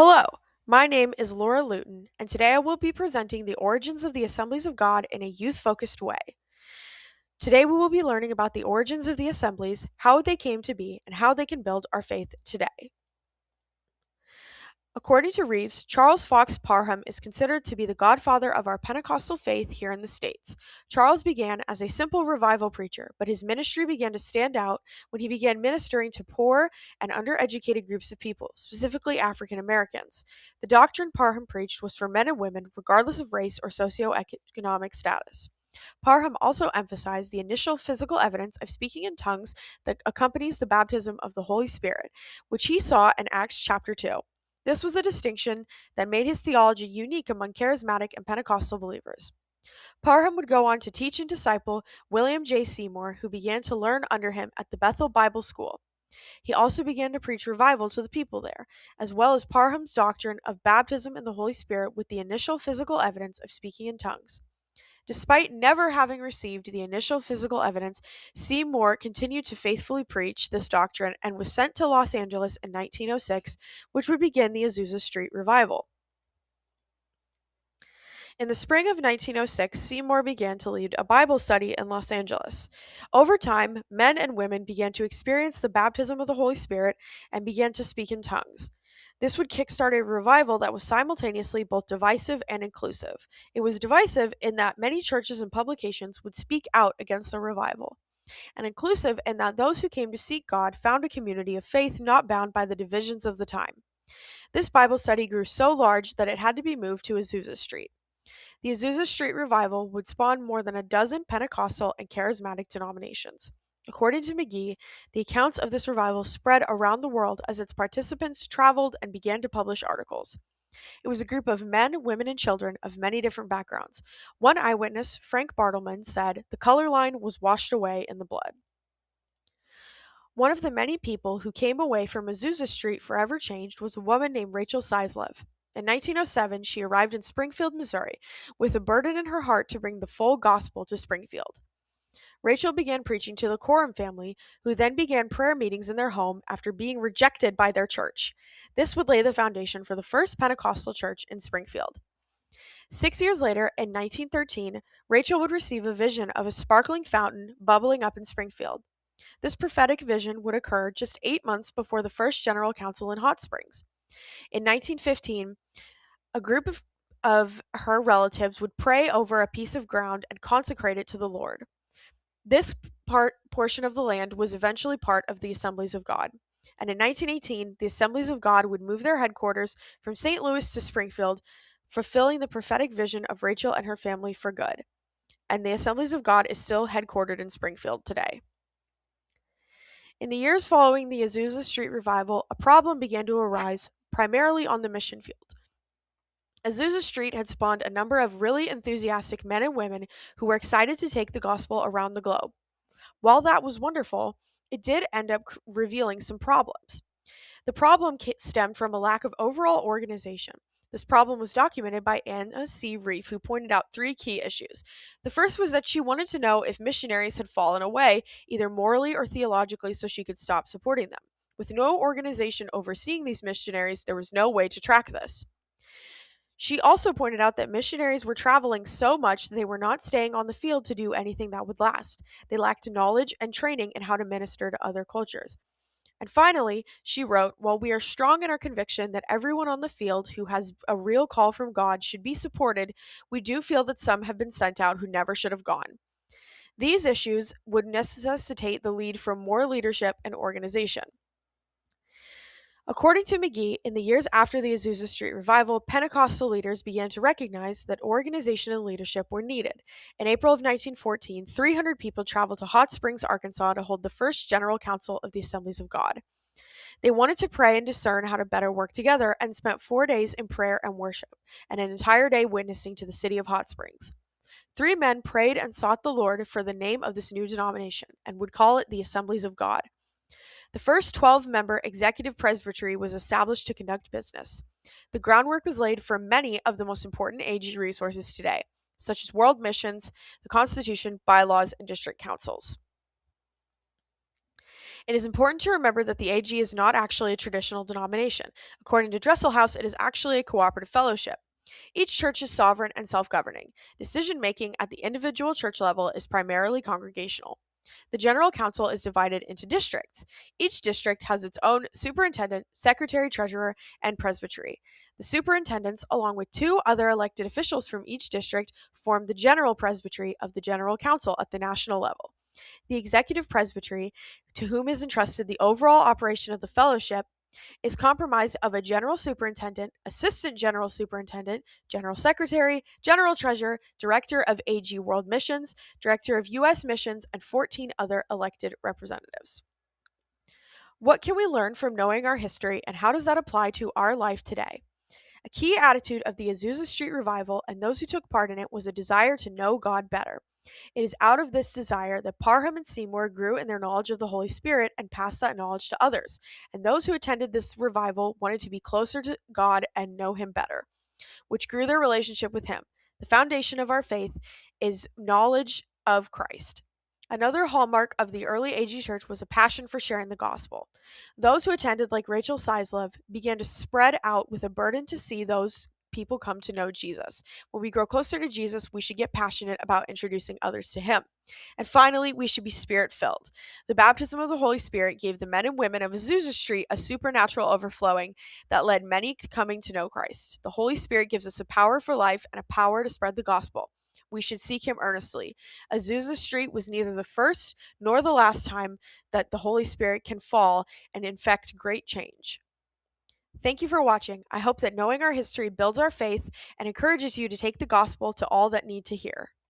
Hello, my name is Laura Luton, and today I will be presenting the origins of the Assemblies of God in a youth focused way. Today we will be learning about the origins of the Assemblies, how they came to be, and how they can build our faith today. According to Reeves, Charles Fox Parham is considered to be the godfather of our Pentecostal faith here in the States. Charles began as a simple revival preacher, but his ministry began to stand out when he began ministering to poor and undereducated groups of people, specifically African Americans. The doctrine Parham preached was for men and women, regardless of race or socioeconomic status. Parham also emphasized the initial physical evidence of speaking in tongues that accompanies the baptism of the Holy Spirit, which he saw in Acts chapter 2. This was a distinction that made his theology unique among charismatic and Pentecostal believers. Parham would go on to teach and disciple William J. Seymour, who began to learn under him at the Bethel Bible School. He also began to preach revival to the people there, as well as Parham's doctrine of baptism in the Holy Spirit with the initial physical evidence of speaking in tongues. Despite never having received the initial physical evidence, Seymour continued to faithfully preach this doctrine and was sent to Los Angeles in 1906, which would begin the Azusa Street Revival. In the spring of 1906, Seymour began to lead a Bible study in Los Angeles. Over time, men and women began to experience the baptism of the Holy Spirit and began to speak in tongues. This would kickstart a revival that was simultaneously both divisive and inclusive. It was divisive in that many churches and publications would speak out against the revival, and inclusive in that those who came to seek God found a community of faith not bound by the divisions of the time. This Bible study grew so large that it had to be moved to Azusa Street. The Azusa Street Revival would spawn more than a dozen Pentecostal and charismatic denominations. According to McGee, the accounts of this revival spread around the world as its participants traveled and began to publish articles. It was a group of men, women, and children of many different backgrounds. One eyewitness, Frank Bartleman, said the color line was washed away in the blood. One of the many people who came away from Azusa Street forever changed was a woman named Rachel Sislev. In 1907, she arrived in Springfield, Missouri, with a burden in her heart to bring the full gospel to Springfield. Rachel began preaching to the Coram family, who then began prayer meetings in their home after being rejected by their church. This would lay the foundation for the first Pentecostal church in Springfield. 6 years later, in 1913, Rachel would receive a vision of a sparkling fountain bubbling up in Springfield. This prophetic vision would occur just 8 months before the first General Council in Hot Springs. In 1915, a group of her relatives would pray over a piece of ground and consecrate it to the Lord. This portion of the land was eventually part of the Assemblies of God. And in 1918, the Assemblies of God would move their headquarters from St. Louis to Springfield, fulfilling the prophetic vision of Rachel and her family for good. And the Assemblies of God is still headquartered in Springfield today. In the years following the Azusa Street Revival, a problem began to arise, primarily on the mission field. Azusa Street had spawned a number of really enthusiastic men and women who were excited to take the gospel around the globe. While that was wonderful, it did end up revealing some problems. The problem stemmed from a lack of overall organization. This problem was documented by Anna C. Reef, who pointed out 3 key issues. The first was that she wanted to know if missionaries had fallen away, either morally or theologically, so she could stop supporting them. With no organization overseeing these missionaries, there was no way to track this. She also pointed out that missionaries were traveling so much they were not staying on the field to do anything that would last. They lacked knowledge and training in how to minister to other cultures. And finally, she wrote, while we are strong in our conviction that everyone on the field who has a real call from God should be supported, we do feel that some have been sent out who never should have gone. These issues would necessitate the lead from more leadership and organization. According to McGee, in the years after the Azusa Street Revival, Pentecostal leaders began to recognize that organization and leadership were needed. In April of 1914, 300 people traveled to Hot Springs, Arkansas to hold the first General Council of the Assemblies of God. They wanted to pray and discern how to better work together and spent 4 days in prayer and worship, and an entire day witnessing to the city of Hot Springs. 3 men prayed and sought the Lord for the name of this new denomination and would call it the Assemblies of God. The first 12-member executive presbytery was established to conduct business. The groundwork was laid for many of the most important AG resources today, such as world missions, the Constitution, bylaws, and district councils. It is important to remember that the AG is not actually a traditional denomination. According to Dresselhaus, it is actually a cooperative fellowship. Each church is sovereign and self governing. Decision making at the individual church level is primarily congregational. The General Council is divided into districts. Each district has its own superintendent, secretary treasurer, and presbytery. The superintendents, along with two other elected officials from each district, form the general presbytery of the General Council at the national level. The executive presbytery, to whom is entrusted the overall operation of the fellowship, is comprised of a general superintendent, assistant general superintendent, general secretary, general treasurer, director of AG World Missions, director of U.S. Missions, and 14 other elected representatives. What can we learn from knowing our history, and how does that apply to our life today? A key attitude of the Azusa Street Revival and those who took part in it was a desire to know God better. It is out of this desire that Parham and Seymour grew in their knowledge of the Holy Spirit and passed that knowledge to others, and those who attended this revival wanted to be closer to God and know Him better, which grew their relationship with Him. The foundation of our faith is knowledge of Christ. Another hallmark of the early AG church was a passion for sharing the gospel. Those who attended, like Rachel Seislov, began to spread out with a burden to see those people come to know Jesus. When we grow closer to Jesus, we should get passionate about introducing others to Him. And finally, we should be Spirit-filled. The baptism of the Holy Spirit gave the men and women of Azusa Street a supernatural overflowing that led many coming to know Christ. The Holy Spirit gives us a power for life and a power to spread the gospel. We should seek Him earnestly. Azusa Street was neither the first nor the last time that the Holy Spirit can fall and infect great change. Thank you for watching. I hope that knowing our history builds our faith and encourages you to take the gospel to all that need to hear.